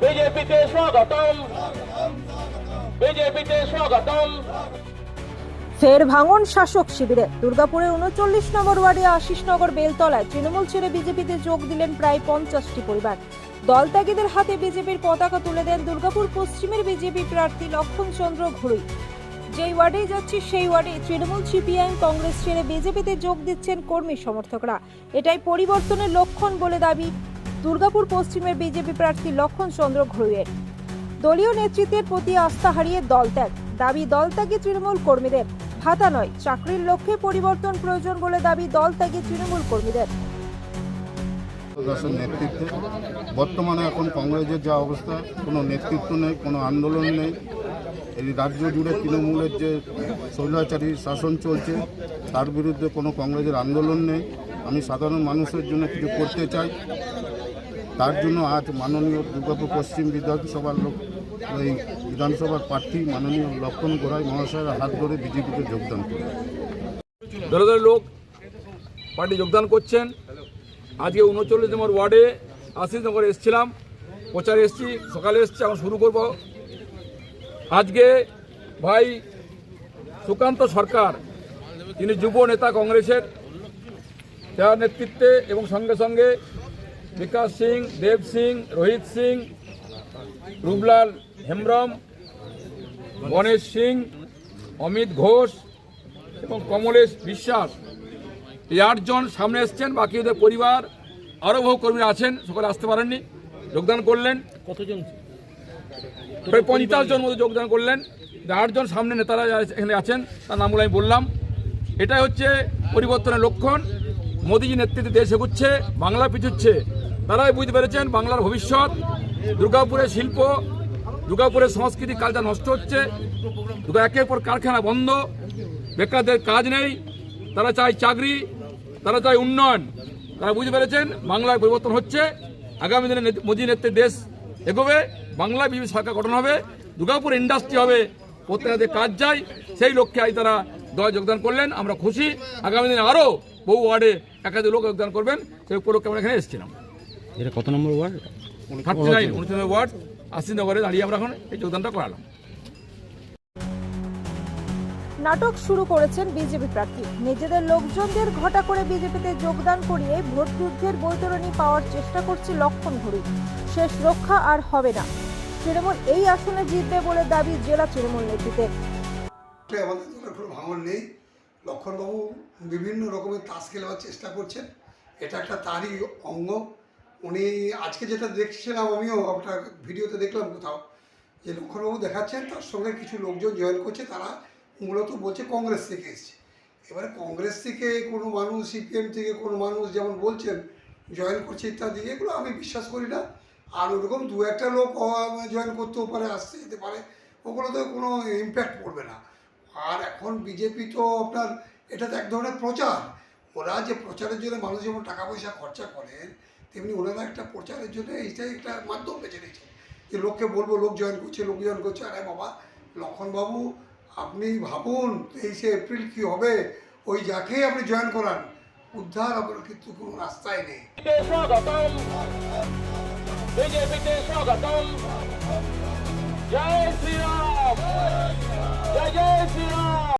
বিজেপিতে স্বাগতম, বিজেপিতে স্বাগতম। ফের ভাঙন শাসক শিবিরে। দুর্গাপুরের ৩৯ নম্বর ওয়ার্ডে আশিসনগর বেলতলায় তৃণমূল ছেড়ে বিজেপিতে যোগ দিলেন প্রায় ৫০টি পরিবার। দলত্যাগীদের হাতে বিজেপির পতাকা তুলে দেন দুর্গাপুর পশ্চিমের বিজেপি প্রার্থী লক্ষণ চন্দ্র ঘুরুই। যেই ওয়ার্ডেই যাচ্ছে সেই ওয়ার্ডে তৃণমূল, সিপিআইএম, কংগ্রেস ছেড়ে বিজেপিতে যোগ দিচ্ছেন কর্মী সমর্থকরা। এটাই পরিবর্তনের লক্ষণ বলে দাবি দুর্গাপুর পশ্চিমের বিজেপি প্রার্থী লক্ষণ চন্দ্র ঘুরুইয়ের। দলীয় নেতৃত্বের প্রতি আস্থা হারিয়ে দলত্যাগ। দাবি দলত্যাগী তৃণমূল কর্মীদের। ভাতা নয়, চাকরির লক্ষ্যে পরিবর্তন প্রয়োজন বলে দাবি দলত্যাগী তৃণমূল কর্মীদের। নেতৃত্বে বর্তমানে এখন কংগ্রেসের যা অবস্থা, কোনো নেতৃত্ব নেই, কোনো আন্দোলন নেই। এই রাজ্য জুড়ে তৃণমূলের যে স্বৈরাচারী শাসন চলছে তার বিরুদ্ধে কোনো কংগ্রেসের আন্দোলন নেই। আমি সাধারণ মানুষের জন্য কিছু করতে চাই, তার জন্য আজ মাননীয় দুর্গাপুর পশ্চিম বিধানসভার এই বিধানসভার প্রার্থী মাননীয় লক্ষণ ঘুরুই মহাশয়ের হাত ধরে বিজেপিতে যোগদান করে দলে দলে লোক পার্টি যোগদান করছেন। আজকে ৩৯ নম্বর ওয়ার্ডে আশিসনগরে এসেছিলাম, প্রচারে এসেছি, সকালে এসেছি, এখন শুরু করব। আজকে ভাই সুকান্ত সরকার, তিনি যুব নেতা কংগ্রেসের, তার নেতৃত্বে এবং সঙ্গে সঙ্গে বিকাশ সিং, দেব সিং, রোহিত সিং, রূপলাল হেমব্রম, গণেশ সিং, অমিত ঘোষ এবং কমলেশ বিশ্বাস, এই ৮ জন সামনে এসছেন। বাকি ওদের পরিবার আরও বহু কর্মীরা আছেন, সকলে আসতে পারেননি, যোগদান করলেন। কতজন? প্রায় ৫০ জন মতো যোগদান করলেন। ৮ জন সামনে নেতারা এখানে আছেন, তার নামগুলো আমি বললাম। এটাই হচ্ছে পরিবর্তনের লক্ষণ। মোদীজি নেতৃত্বে দেশ এগুচ্ছে, বাংলা পিছুচ্ছে। তারাই বুঝতে পেরেছেন বাংলার ভবিষ্যৎ। দুর্গাপুরের শিল্প, দুর্গাপুরের সংস্কৃতি, কালচার নষ্ট হচ্ছে। একের পর কারখানা বন্ধ, বেকারদের কাজ নেই, তারা চায় চাকরি, তারা চায় উন্নয়ন। তারা বুঝতে পেরেছেন বাংলার পরিবর্তন হচ্ছে। আগামী দিনে মোদী নেতৃত্বে দেশ এগোবে, বাংলায় বিজেপি সরকার গঠন হবে, দুর্গাপুর ইন্ডাস্ট্রি হবে, প্রত্যেকের কাজ চাই। সেই লক্ষ্যে আজ তারা দলে যোগদান করলেন। আমরা খুশি। আগামী দিনে আরও বহু ওয়ার্ডে একাধিক লোক যোগদান করবেন, সেই উপলক্ষে আমরা এখানে এসেছিলাম। এটা কত নম্বর ওয়ার্ড? 39 নম্বর ওয়ার্ড আশিসনগরে দাঁড়িয়ে আমরা এখন এই যোগদানটা করালাম। নাটক শুরু করেছেন বিজেপি প্রার্থী। নিজেদের লোকজনদের ঘটা করে বিজেপিতে যোগদান করিয়ে ভোট যুদ্ধের বৈতরণী পাওয়ার চেষ্টা করছে লক্ষণ ঘুরুই। শেষ রক্ষা আর হবে না। তৃণমূল এই আসনে জিতবে বলে দাবি জেলা তৃণমূল নেতৃত্বের। আমাদের দলের কোনো ভাঙন নেই। লক্ষণবাবু বিভিন্ন রকমের তাস খেলার চেষ্টা করছেন, এটা একটা তারই অঙ্গ। উনি আজকে যেটা দেখছিলাম, আমিও আপনার ভিডিওতে দেখলাম কোথাও, যে লক্ষণবাবু দেখাচ্ছেন তার সঙ্গে কিছু লোকজন জয়েন করছে, তারা মূলত বলছে কংগ্রেস থেকে এসছে। এবারে কংগ্রেস থেকে কোনো মানুষ, সিপিএম থেকে কোনো মানুষ যেমন বলছেন জয়েন করছে ইত্যাদি, এগুলো আমি বিশ্বাস করি না। আর ওরকম দু একটা লোক জয়েন করতেও পারে, আসতে যেতে পারে, ওগুলোতে কোনো ইম্প্যাক্ট পড়বে না। আর এখন বিজেপি তো আপনার এটা তো এক ধরনের প্রচার। ওরা যে প্রচারের জন্য মানুষ যেমন টাকা পয়সা খরচা করেন, তেমনি ওনারা একটা প্রচারের জন্য এইটাই একটা মাধ্যম বেছে নিয়েছে, যে লোককে বলবো লোক জয়েন করছে, লোক জয়েন করছে। আরে বাবা লক্ষণবাবু, আপনি ভাবুন 23শে এপ্রিল কী হবে। ওই যাকেই আপনি জয়েন করান, উদ্ধার আপনার কিন্তু কোনো রাস্তায় নেই। স্বাগতম, বিজেপিতে স্বাগতম। জয় শ্রীরাম, জয় জয় শ্রীরাম।